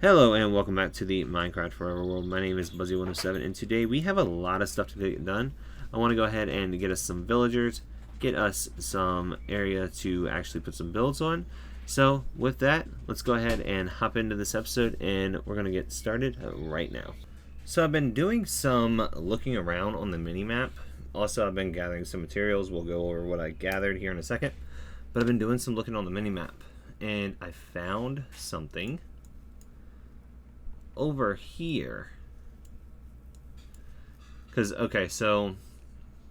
Hello and welcome back to the Minecraft Forever World. My name is Buzzy107 and today we have a lot of stuff to get done. I want to go ahead and get us some villagers, get us some area to actually put some builds on. So with that, let's go ahead and hop into this episode and we're going to get started right now. So I've been doing some looking around on the mini-map. Also I've been gathering some materials. We'll go over what I gathered here in a second. But I've been doing some looking on the mini-map and I found something over here. Because, okay, so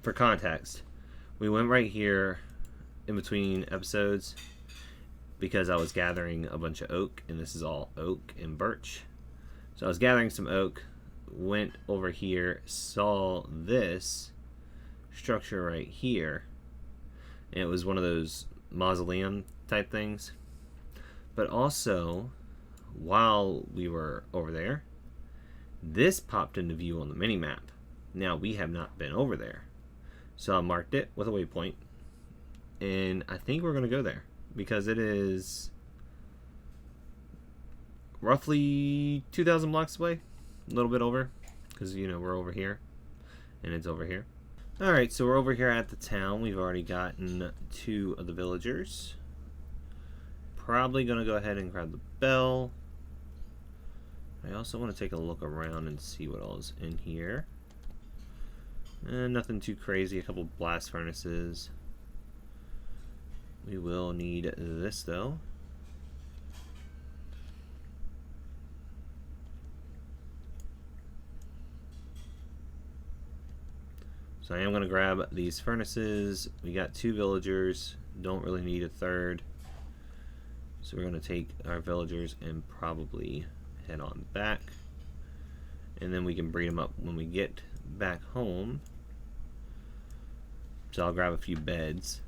for context, we went right here in between episodes because I was gathering a bunch of oak, and this is all oak and birch. So I was gathering some oak, went over here, saw this structure right here, and it was one of those mausoleum type things. But also, while we were over there, this popped into view on the mini-map. Now, we have not been over there. So I marked it with a waypoint, and I think we're going to go there because it is roughly 2,000 blocks away, a little bit over, because, you know, we're over here, and it's over here. Alright, so we're over here at the town. We've already gotten 2 of the villagers. Probably going to go ahead and grab the bell. I also want to take a look around and see what all is in here. Nothing too crazy, a couple blast furnaces. We will need this though. So I am going to grab these furnaces. We got 2 villagers, don't really need a third. So we're going to take our villagers and probably head on back, and then we can breed them up when we get back home. So I'll grab a few beds.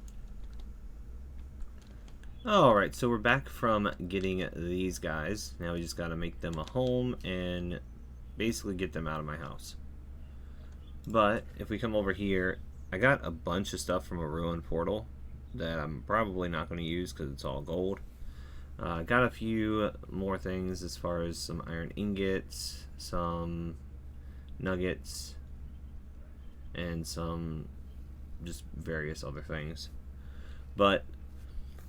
Alright, so we're back from getting these guys. Now we just got to make them a home and basically get them out of my house. But if we come over here, I got a bunch of stuff from a ruined portal that I'm probably not going to use because it's all gold. Got a few more things as far as some iron ingots, some nuggets, and some just various other things. But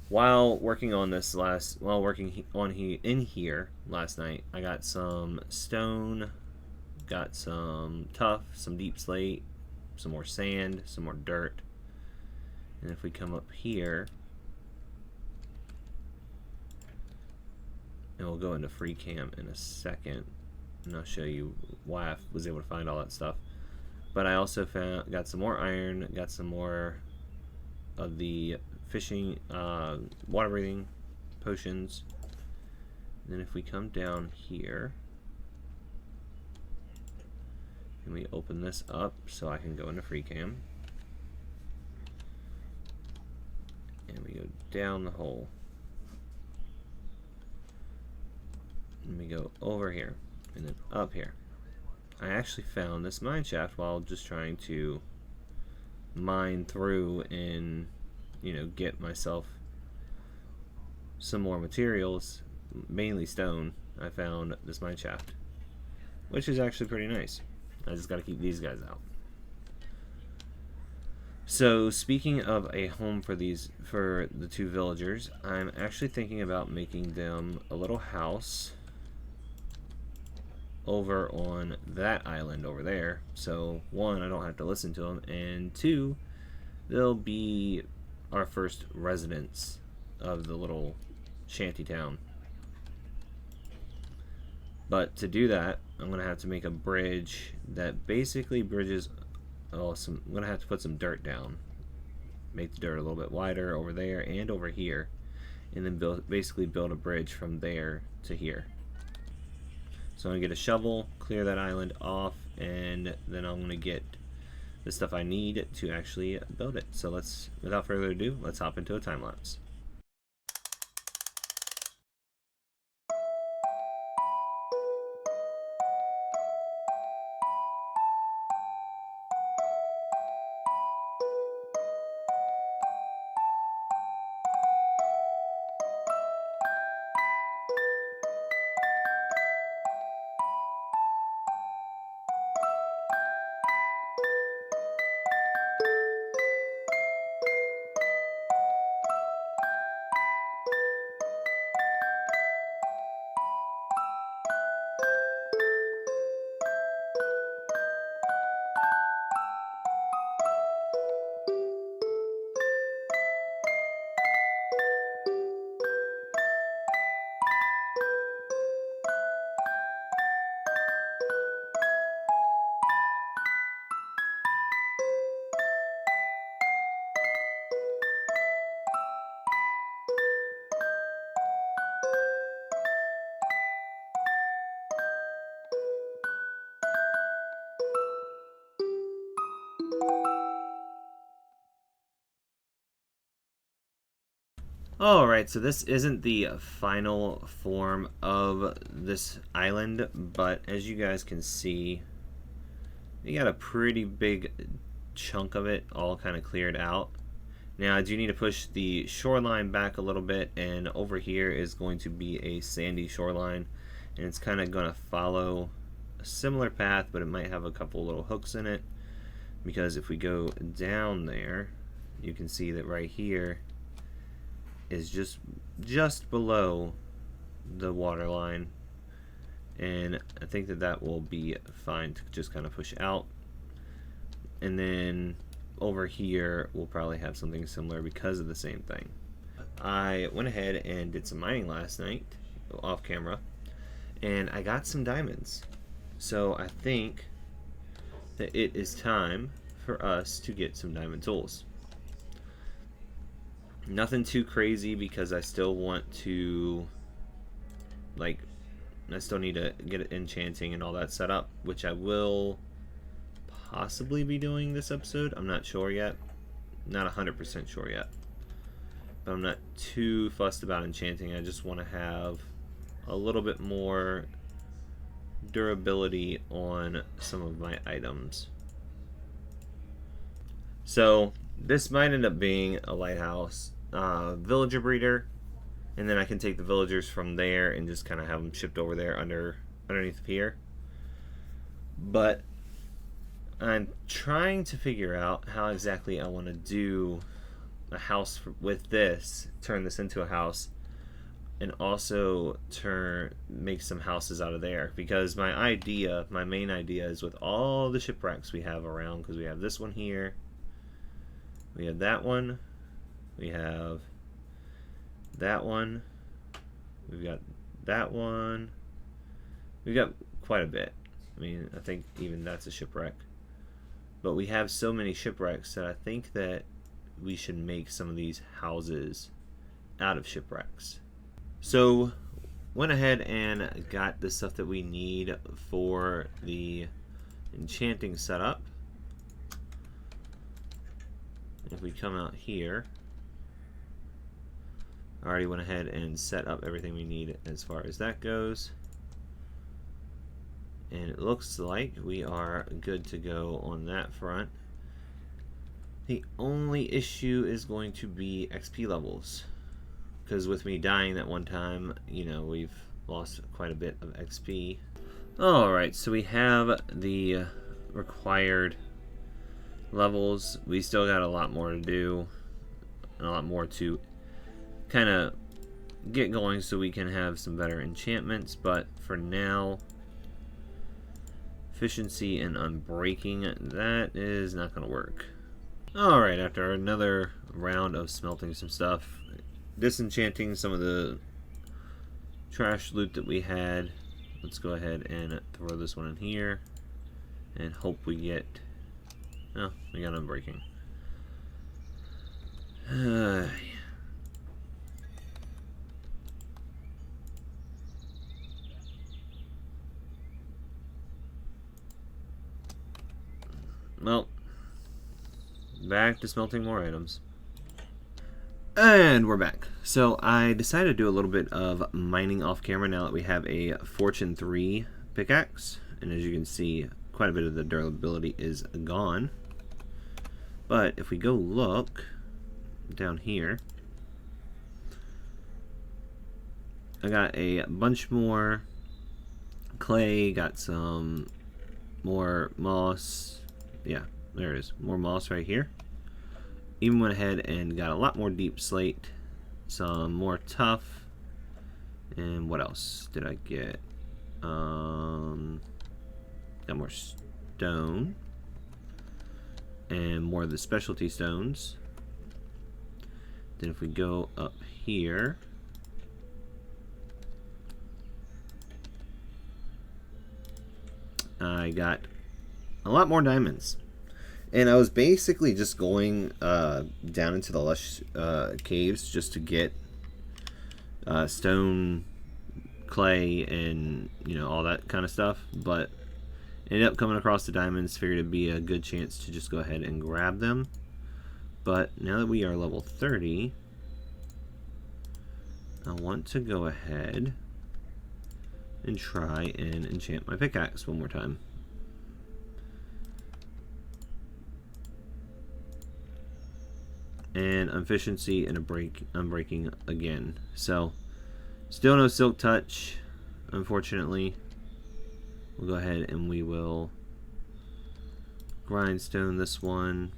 while working on this in here last night, I got some stone, got some tuff, some deep slate, some more sand, some more dirt. And if we come up here, and we'll go into free cam in a second, and I'll show you why I was able to find all that stuff. But I also got some more iron, got some more of the fishing, water breathing potions. And then if we come down here, and we open this up so I can go into free cam, and we go down the hole. And we go over here and then up here. I actually found this mine shaft while just trying to mine through and, you know, get myself some more materials, mainly stone. I found this mine shaft, which is actually pretty nice. I just got to keep these guys out. So speaking of a home for the 2 villagers, I'm actually thinking about making them a little house over on that island over there. So 1, I don't have to listen to them, and 2, they'll be our first residents of the little shanty town. But to do that, I'm going to have to make a bridge that basically bridges, I'm going to have to put some dirt down, make the dirt a little bit wider over there and over here, and then basically build a bridge from there to here. So I'm going to get a shovel, clear that island off, and then I'm going to get the stuff I need to actually build it. So without further ado, let's hop into a time lapse. Alright, so this isn't the final form of this island, but as you guys can see, you got a pretty big chunk of it all kind of cleared out. Now I do need to push the shoreline back a little bit, and over here is going to be a sandy shoreline, and it's kind of going to follow a similar path, but it might have a couple little hooks in it, because if we go down there, you can see that right here is just below the water line, and I think that will be fine to just kind of push out. And then over here we'll probably have something similar because of the same thing. I went ahead and did some mining last night off camera, and I got some diamonds, so I think that it is time for us to get some diamond tools. Nothing too crazy, because I still want to, like, I still need to get enchanting and all that set up, which I will possibly be doing this episode. I'm not sure yet. Not 100% sure yet. But I'm not too fussed about enchanting. I just want to have a little bit more durability on some of my items. So this might end up being a lighthouse villager breeder, and then I can take the villagers from there and just kind of have them shipped over there underneath here. But I'm trying to figure out how exactly I want to do a house with this, turn this into a house, and also make some houses out of there, because my main idea is with all the shipwrecks we have around, because we have this one here, we have that one, we have that one, we've got that one, we've got quite a bit. I mean, I think even that's a shipwreck. But we have so many shipwrecks that I think that we should make some of these houses out of shipwrecks. So went ahead and got the stuff that we need for the enchanting setup. If we come out here, I already went ahead and set up everything we need as far as that goes. And it looks like we are good to go on that front. The only issue is going to be XP levels, because with me dying that one time, you know, we've lost quite a bit of XP. Alright, so we have the required levels. We still got a lot more to do, and a lot more to kind of get going so we can have some better enchantments, but for now, efficiency and unbreaking, that is not going to work. Alright, after another round of smelting some stuff, disenchanting some of the trash loot that we had, let's go ahead and throw this one in here and hope we get, oh, we got unbreaking. Well, back to smelting more items. And we're back. So I decided to do a little bit of mining off camera now that we have a Fortune 3 pickaxe. And as you can see, quite a bit of the durability is gone. But if we go look down here, I got a bunch more clay, got some more moss. Yeah, there it is. More moss right here. Even went ahead and got a lot more deep slate, some more tough, and what else did I get? Got more stone, and more of the specialty stones. Then if we go up here, I got a lot more diamonds. And I was basically just going down into the lush caves just to get stone, clay, and, you know, all that kind of stuff. But ended up coming across the diamonds, figured it'd be a good chance to just go ahead and grab them. But now that we are level 30, I want to go ahead and try and enchant my pickaxe one more time. And efficiency and I'm breaking again. So still no silk touch, unfortunately. We'll go ahead and we will grindstone this one.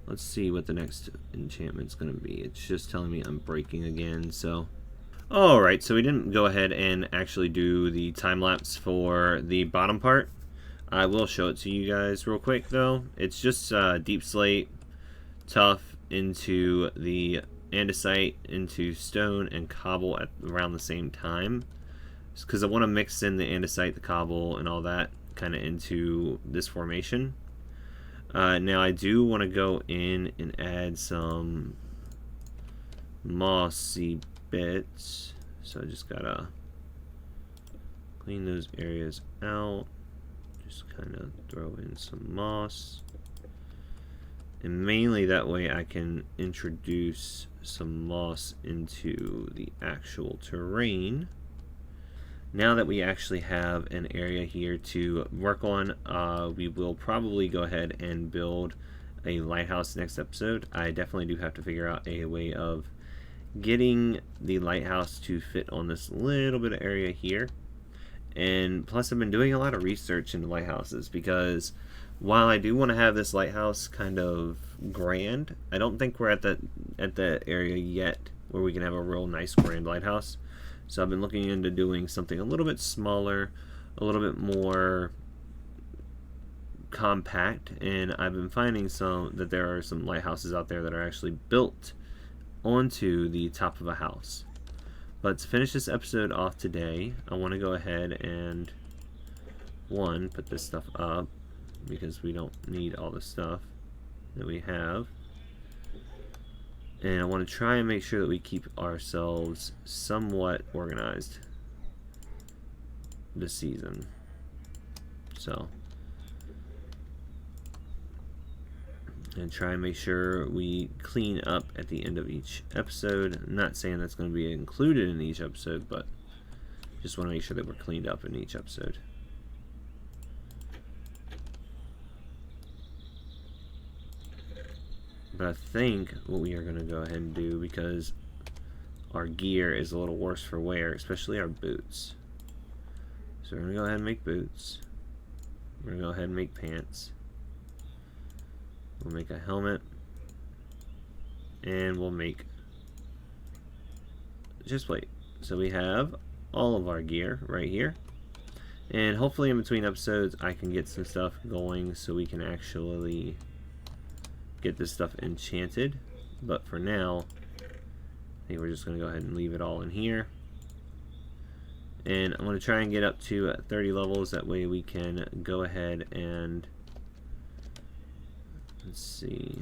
Let's see what the next enchantment's gonna be. It's just telling me I'm breaking again, so. Alright, so we didn't go ahead and actually do the time lapse for the bottom part. I will show it to you guys real quick though. It's just deep slate, tough into the andesite, into stone and cobble at around the same time. Because I want to mix in the andesite, the cobble, and all that kind of into this formation. Now I do want to go in and add some mossy bits. So I just gotta clean those areas out. Just kind of throw in some moss. And mainly that way I can introduce some moss into the actual terrain. Now that we actually have an area here to work on, we will probably go ahead and build a lighthouse next episode. I definitely do have to figure out a way of getting the lighthouse to fit on this little bit of area here. And plus I've been doing a lot of research into lighthouses, because while I do want to have this lighthouse kind of grand, I don't think we're at the area yet where we can have a real nice grand lighthouse. So I've been looking into doing something a little bit smaller, a little bit more compact, and I've been finding that there are some lighthouses out there that are actually built onto the top of a house. But to finish this episode off today, I want to go ahead and put this stuff up, because we don't need all the stuff that we have. And I want to try and make sure that we keep ourselves somewhat organized this season. So, and try and make sure we clean up at the end of each episode. I'm not saying that's going to be included in each episode, but just want to make sure that we're cleaned up in each episode. But I think what we are going to go ahead and do, because our gear is a little worse for wear, especially our boots. So we're going to go ahead and make boots. We're going to go ahead and make pants. We'll make a helmet. And we'll make chest plate. So we have all of our gear right here. And hopefully in between episodes I can get some stuff going so we can actually get this stuff enchanted. But for now, I think we're just going to go ahead and leave it all in here. And I'm going to try and get up to 30 levels. That way we can go ahead and, let's see,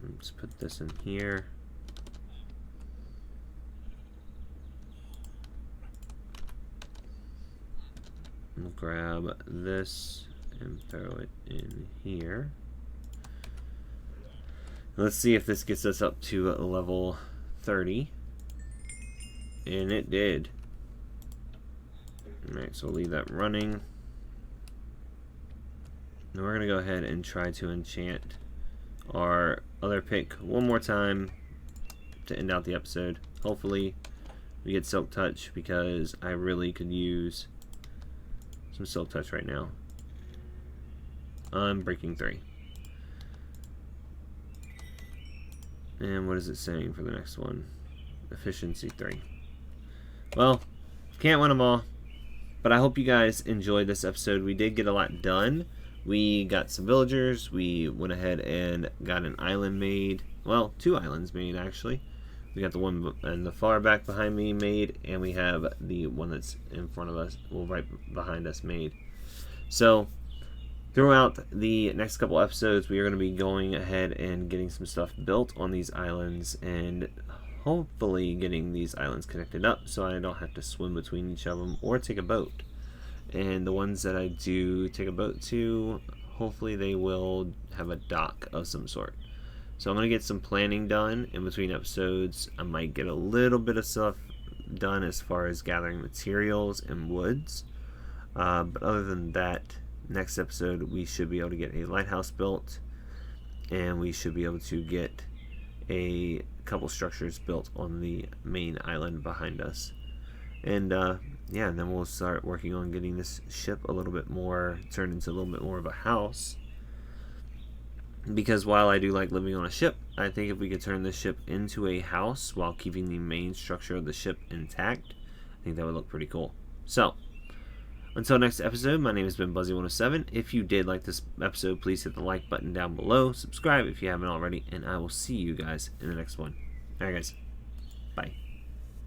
let's put this in here. We'll grab this and throw it in here. Let's see if this gets us up to level 30. And it did. Alright, so we'll leave that running. Now we're going to go ahead and try to enchant our other pick one more time to end out the episode. Hopefully we get Silk Touch, because I really could use some Silk Touch right now. I'm breaking 3. And what is it saying for the next one? Efficiency 3. Well, can't win them all. But I hope you guys enjoyed this episode. We did get a lot done. We got some villagers. We went ahead and got an island made. Well, 2 islands made, actually. We got the one in the far back behind me made, and we have the one that's in front of us, well, right behind us made. So, throughout the next couple episodes, we are going to be going ahead and getting some stuff built on these islands, and hopefully getting these islands connected up so I don't have to swim between each of them or take a boat. And the ones that I do take a boat to, hopefully they will have a dock of some sort. So I'm going to get some planning done in between episodes. I might get a little bit of stuff done as far as gathering materials and woods. But other than that, next episode we should be able to get a lighthouse built, and we should be able to get a couple structures built on the main island behind us. And yeah, and then we'll start working on getting this ship a little bit more turned into a little bit more of a house. Because while I do like living on a ship, I think if we could turn this ship into a house while keeping the main structure of the ship intact, I think that would look pretty cool. So, until next episode, my name has been Buzzy107. If you did like this episode, please hit the like button down below. Subscribe if you haven't already, and I will see you guys in the next one. Alright guys.